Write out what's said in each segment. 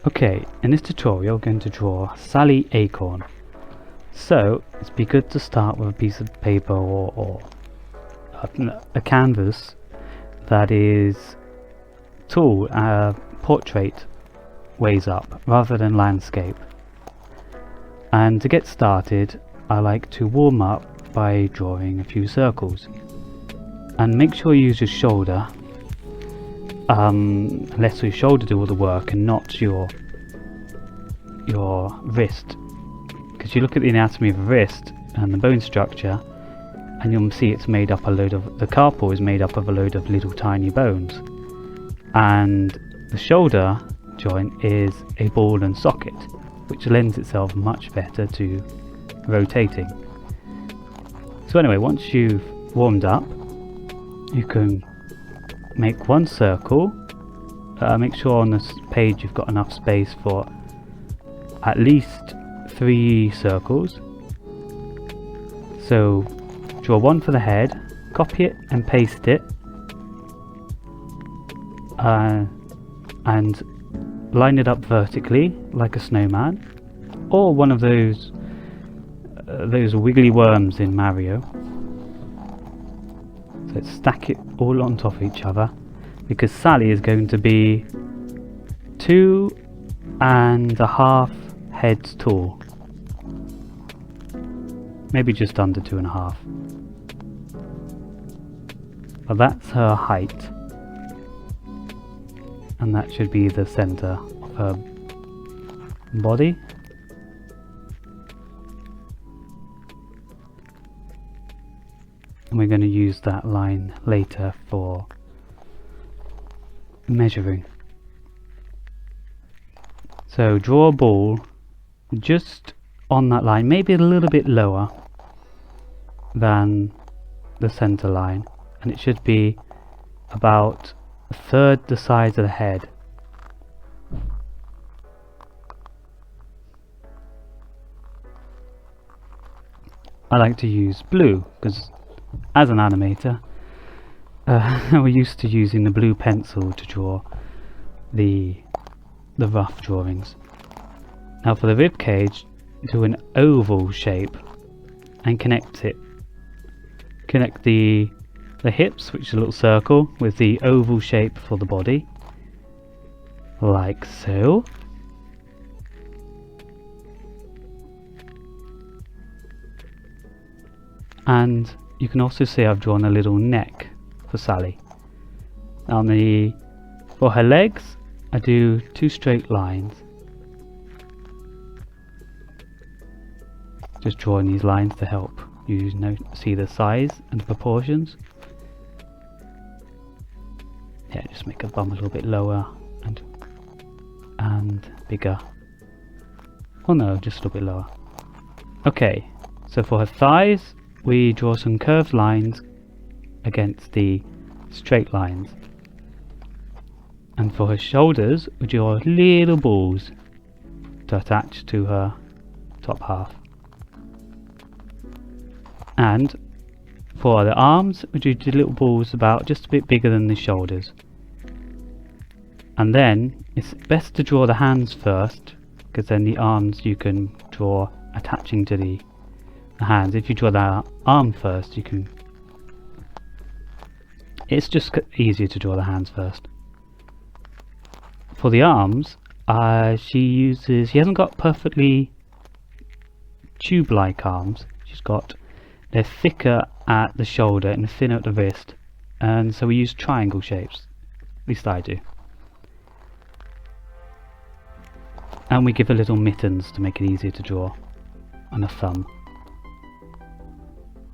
Okay, in this tutorial we're going to draw Sally Acorn. So it's be good to start with a piece of paper or a canvas that is tall, portrait ways up rather than landscape. And to get started, I like to warm up by drawing a few circles. And make sure you use your shoulder, let your shoulder do all the work and not your wrist. Because you look at the anatomy of the wrist and the bone structure, and you'll see it's made up the carpal is made up of a load of little tiny bones. And the shoulder joint is a ball and socket, which lends itself much better to rotating. So anyway, once you've warmed up, you can make one circle. Make sure on this page you've got enough space for at least 3 circles. So draw one for the head, copy it and paste it, and line it up vertically like a snowman, or one of those wiggly worms in Mario. So stack it all on top of each other, because Sally is going to be 2.5 heads tall, maybe just under 2.5. But that's her height, and that should be the center of her body. And we're going to use that line later for measuring. So draw a ball just on that line, maybe a little bit lower than the center line, and it should be about 1/3 the size of the head. I like to use blue because as an animator we're used to using the blue pencil to draw the rough drawings. Now for the rib cage, do an oval shape and connect the hips, which is a little circle, with the oval shape for the body, like so. And you can also see I've drawn a little neck for Sally. For her legs, I do 2 straight lines. Just drawing these lines to help you see the size and proportions. Yeah, just make her bum a little bit lower and bigger. Oh no, just a little bit lower. Okay, so for her thighs, we draw some curved lines against the straight lines. And for her shoulders, we draw little balls to attach to her top half. And for the arms, we do little balls about just a bit bigger than the shoulders. And then it's best to draw the hands first, because then the arms you can draw attaching to the hands. If you draw the arm first, it's just easier to draw the hands first. For the arms, she hasn't got perfectly tube-like arms. They're thicker at the shoulder and thinner at the wrist, and so we use triangle shapes, at least I do. And we give her little mittens to make it easier to draw, and a thumb.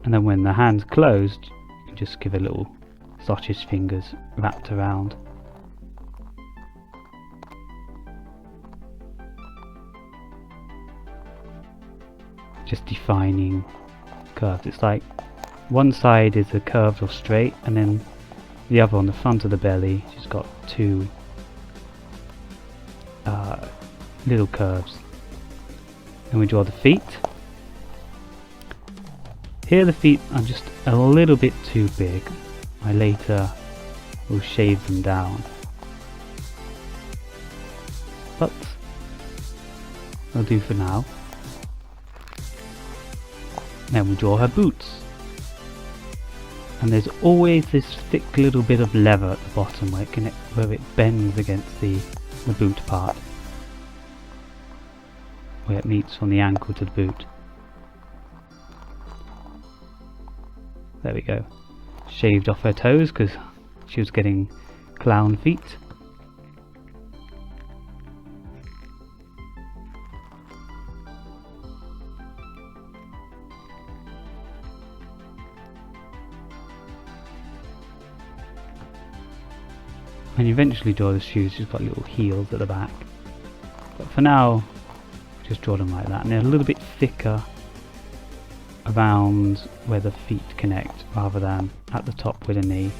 And then when the hand's closed, you just give her little sausage fingers wrapped around. Just defining curves. It's like one side is a curved or straight, and then the other on the front of the belly, she's got 2 little curves. Then we draw the feet. Here the feet are just a little bit too big. I later will shave them down. but I'll do for now. Then we draw her boots. And there's always this thick little bit of leather at the bottom where it bends against the boot part. Where it meets from the ankle to the boot. There we go. Shaved off her toes because she was getting clown feet. And you eventually draw the shoes, she's got little heels at the back. But for now, just draw them like that. And they're a little bit thicker around where the feet connect rather than at the top where the knee is.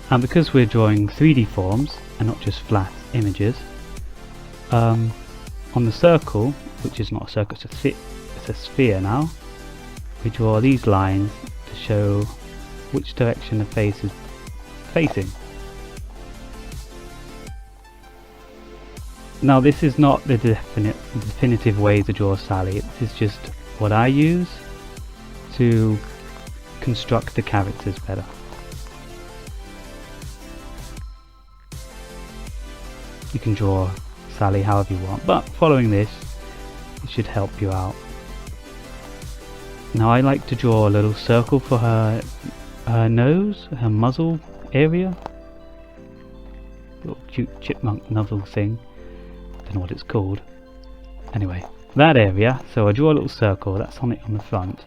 And because we're drawing 3D forms and not just flat images, on the circle, which is not a circle, it's a sphere now, we draw these lines to show which direction the face is facing. Now this is not the definitive way to draw Sally, this is just what I use to construct the characters better. You can draw Sally however you want, but following this, it should help you out. Now I like to draw a little circle for her nose, her muzzle area. Little cute chipmunk nozzle thing. Don't know what it's called. Anyway, that area, so I draw a little circle, that's on it on the front.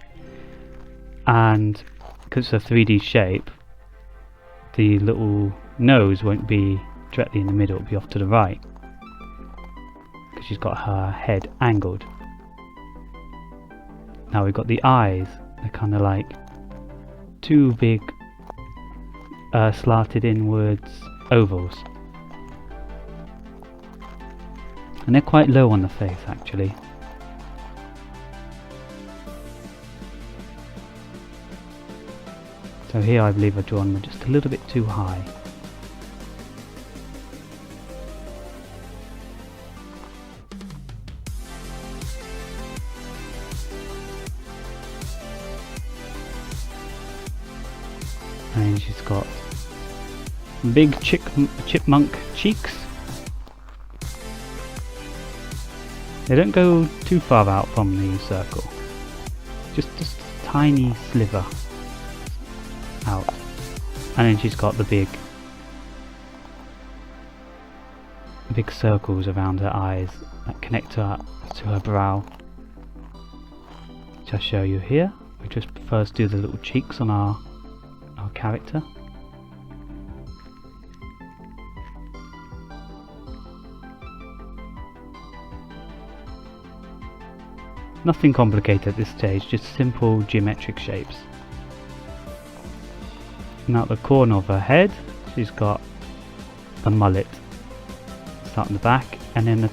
And because it's a 3D shape, the little nose won't be directly in the middle, it'll be off to the right. Because she's got her head angled. Now we've got the eyes, they're kind of like two big slanted inwards ovals. And they're quite low on the face actually. So here I believe I've drawn them just a little bit too high. And she's got big chipmunk cheeks. They don't go too far out from the circle. Just a tiny sliver out. And then she's got the big circles around her eyes that connect to her brow. Which I'll show you here. We just first do the little cheeks on our character. Nothing complicated at this stage, just simple geometric shapes. Now at the corner of her head, she's got the mullet. Start in the back, and then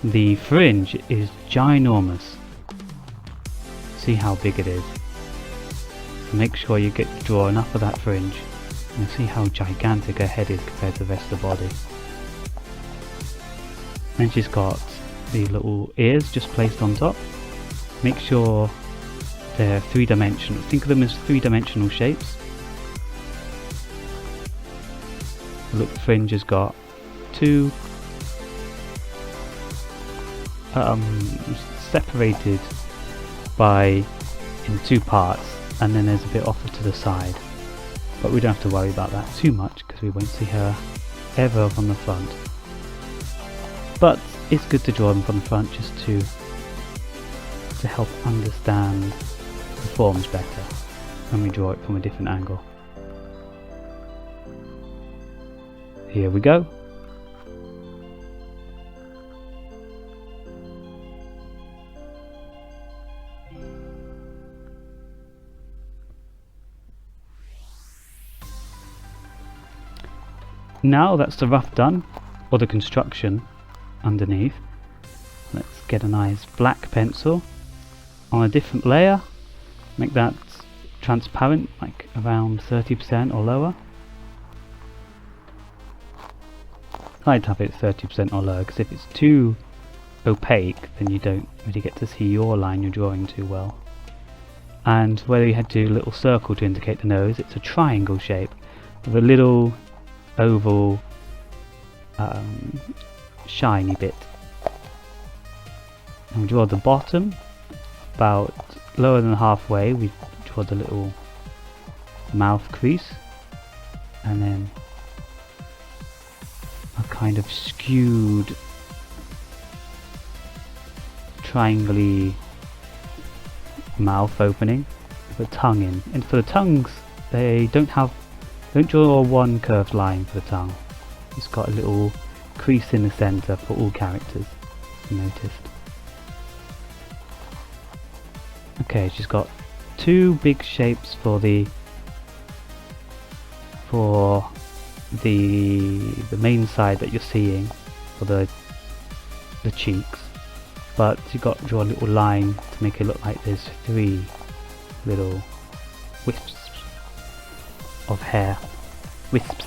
the fringe is ginormous. See how big it is. So make sure you draw enough of that fringe, and you'll see how gigantic her head is compared to the rest of the body. Then she's got the little ears just placed on top. Make sure they're three-dimensional. Think of them as three-dimensional shapes. Look, the fringe has got two separated in two parts, and then there's a bit off to the side. But we don't have to worry about that too much because we won't see her ever from the front. But it's good to draw them from the front just to help understand the forms better when we draw it from a different angle. Here we go. Now that's the rough done, or the construction underneath. Let's get a nice black pencil on a different layer, make that transparent, like around 30% or lower. I like to have it 30% or lower, because if it's too opaque, then you don't really get to see your line you're drawing too well. And whether you had to do a little circle to indicate the nose, it's a triangle shape with a little oval shiny bit. And we draw the bottom about lower than halfway. We draw the little mouth crease, and then a kind of skewed triangle-y mouth opening with a tongue in. And for the tongues, they don't draw one curved line for the tongue. It's got a little crease in the center for all characters, you noticed. Okay, she's got two big shapes for the main side that you're seeing, for the cheeks, but you've got to draw a little line to make it look like there's three little wisps of hair. Wisps,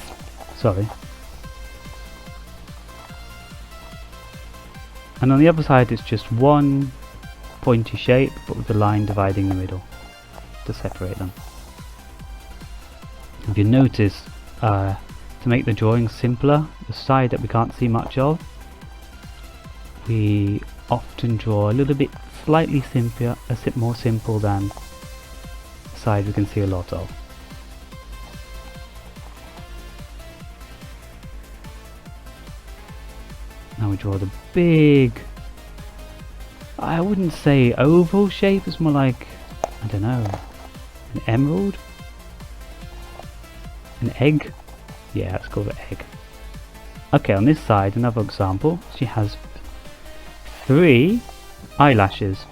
sorry. And on the other side it's just one pointy shape, but with a line dividing the middle to separate them. If you notice, to make the drawing simpler, the side that we can't see much of, we often draw a little bit slightly simpler, more simple than the side we can see a lot of. Now we draw the big, I wouldn't say oval shape, it's more like, I don't know, an emerald? An egg? Yeah, let's call it egg. Okay, on this side, another example, she has 3 eyelashes.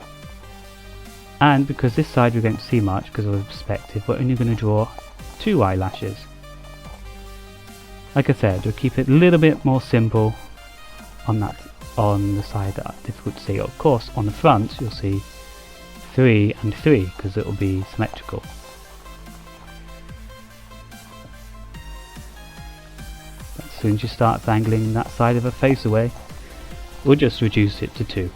And because this side we don't see much because of the perspective, we're only going to draw 2 eyelashes. Like I said, we'll keep it a little bit more simple on the side that are difficult to see. Of course, on the front you'll see 3 and 3 because it will be symmetrical. As soon as you start angling that side of her face away, we'll just reduce it to 2.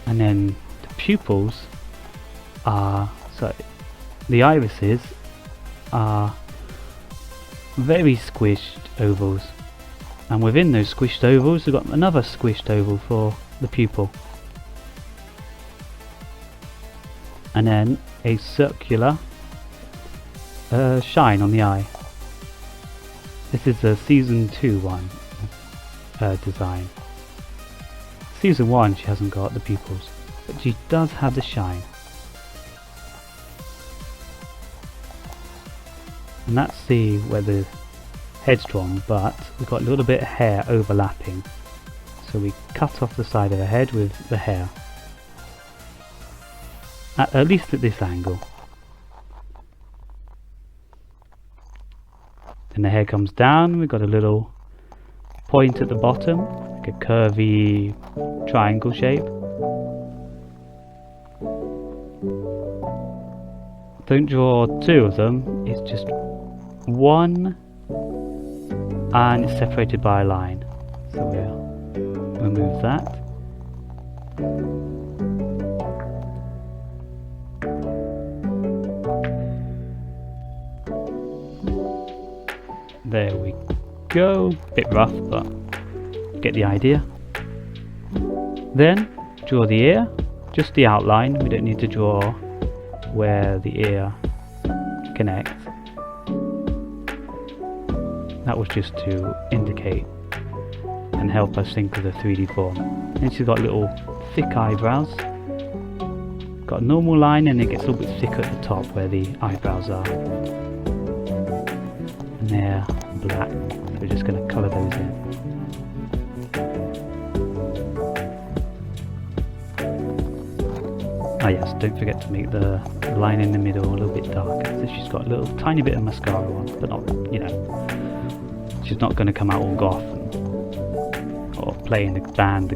And then the pupils are, so the irises are very squished ovals, and within those squished ovals we've got another squished oval for the pupil, and then a circular shine on the eye. This is a season 2 one design. Season 1 she hasn't got the pupils, but she does have the shine. And that's where the head's drawn, but we've got a little bit of hair overlapping. So we cut off the side of the head with the hair. At least at this angle. And the hair comes down, we've got a little point at the bottom, like a curvy triangle shape. Don't draw 2 of them, it's just 1 and it's separated by a line. So we'll remove that. There we go, bit rough but get the idea. Then draw the ear, just the outline, we don't need to draw where the ear connects. That was just to indicate and help us think of the 3D form. And she's got little thick eyebrows. Got a normal line and it gets a little bit thicker at the top where the eyebrows are. And they're black, so we're just going to colour those in. Ah yes, don't forget to make the line in the middle a little bit darker. So she's got a little tiny bit of mascara on, but not, you know, she's not going to come out all goth or play in the band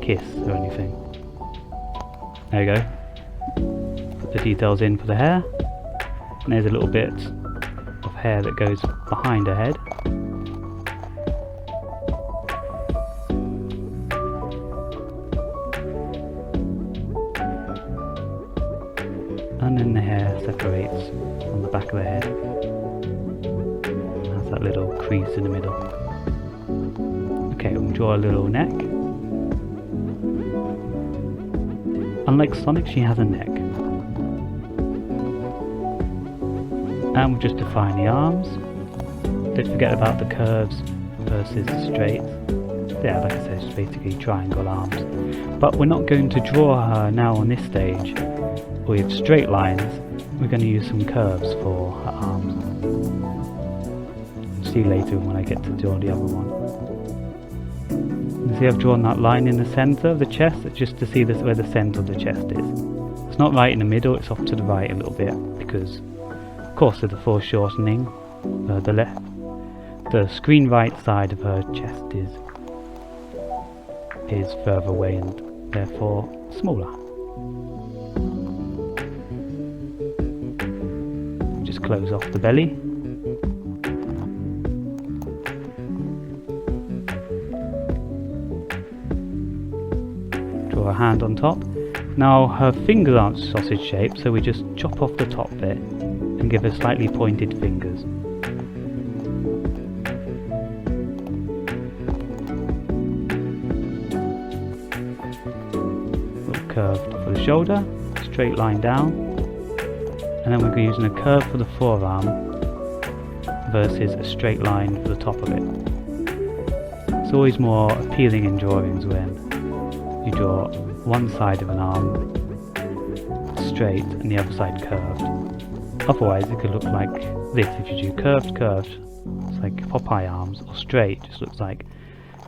Kiss or anything. There you go. Put the details in for the hair. And there's a little bit of hair that goes behind her head. and then the hair separates on the back of the head. Has that little crease in the middle. Okay, we'll draw a little neck. Unlike Sonic, she has a neck. And we'll just define the arms. Don't forget about the curves versus the straights. Yeah, like I said, it's basically triangle arms. But we're not going to draw her now on this stage with straight lines. We're going to use some curves for her arms. See later when I get to draw the other one. You see I've drawn that line in the centre of the chest, just to see where the centre of the chest is. It's not right in the middle, it's off to the right a little bit, because of course of the foreshortening, the screen right side of her chest is further away and therefore smaller. Just close off the belly. Draw a hand on top. Now her fingers aren't sausage shaped, so we just chop off the top bit and give her slightly pointed fingers. Curved for the shoulder, straight line down, and then we're using a curve for the forearm versus a straight line for the top of it. It's always more appealing in drawings when you draw one side of an arm straight and the other side curved. Otherwise it could look like this if you do curved, it's like Popeye arms, or straight, just looks like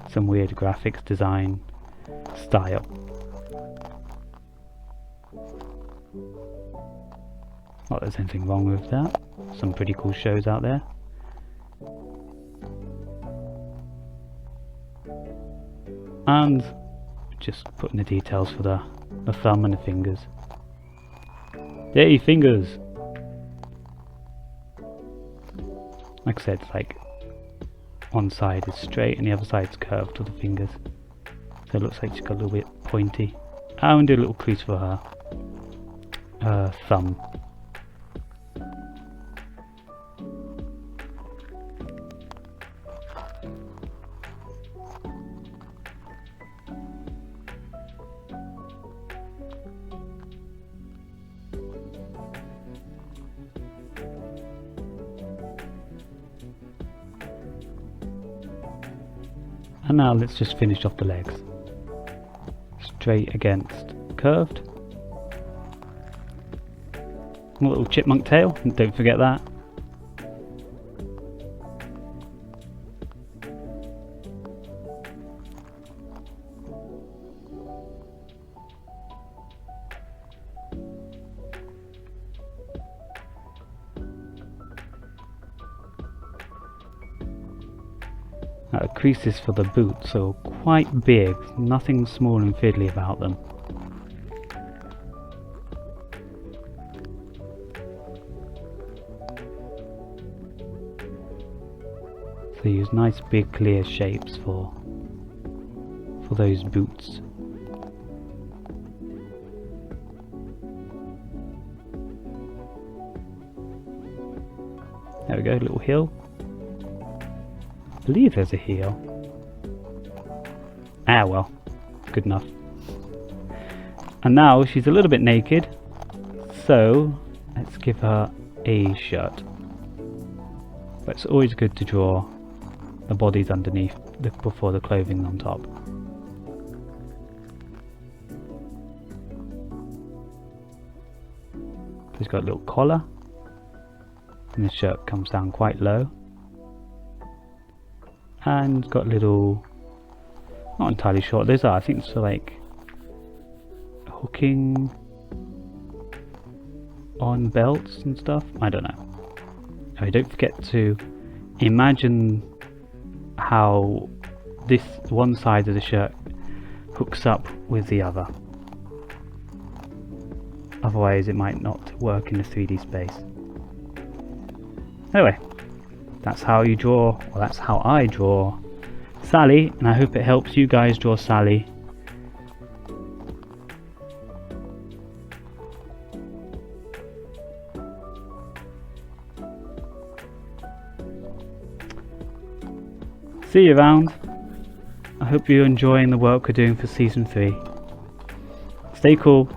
some weird graphics design style. Not that there's anything wrong with that. Some pretty cool shows out there. And just putting the details for the thumb and the fingers. Yay, fingers! Like I said, it's like one side is straight and the other side's curved with the fingers. So it looks like she's got a little bit pointy. And do a little crease for her thumb. And now let's just finish off the legs. Straight against curved. A little chipmunk tail, don't forget that. Creases for the boots, so quite big, nothing small and fiddly about them. So use nice big clear shapes for those boots. There we go, little heel. I believe there's a heel. Ah well, good enough. And now she's a little bit naked, so let's give her a shirt. But it's always good to draw the bodies underneath before the clothing on top. She's got a little collar, and the shirt comes down quite low. And got little, not entirely sure what those are, I think it's like hooking on belts and stuff, I don't know. Anyway, don't forget to imagine how this one side of the shirt hooks up with the other. Otherwise it might not work in the 3D space. Anyway. That's how you draw, or that's how I draw Sally, and I hope it helps you guys draw Sally. See you around. I hope you're enjoying the work we're doing for Season 3. Stay cool.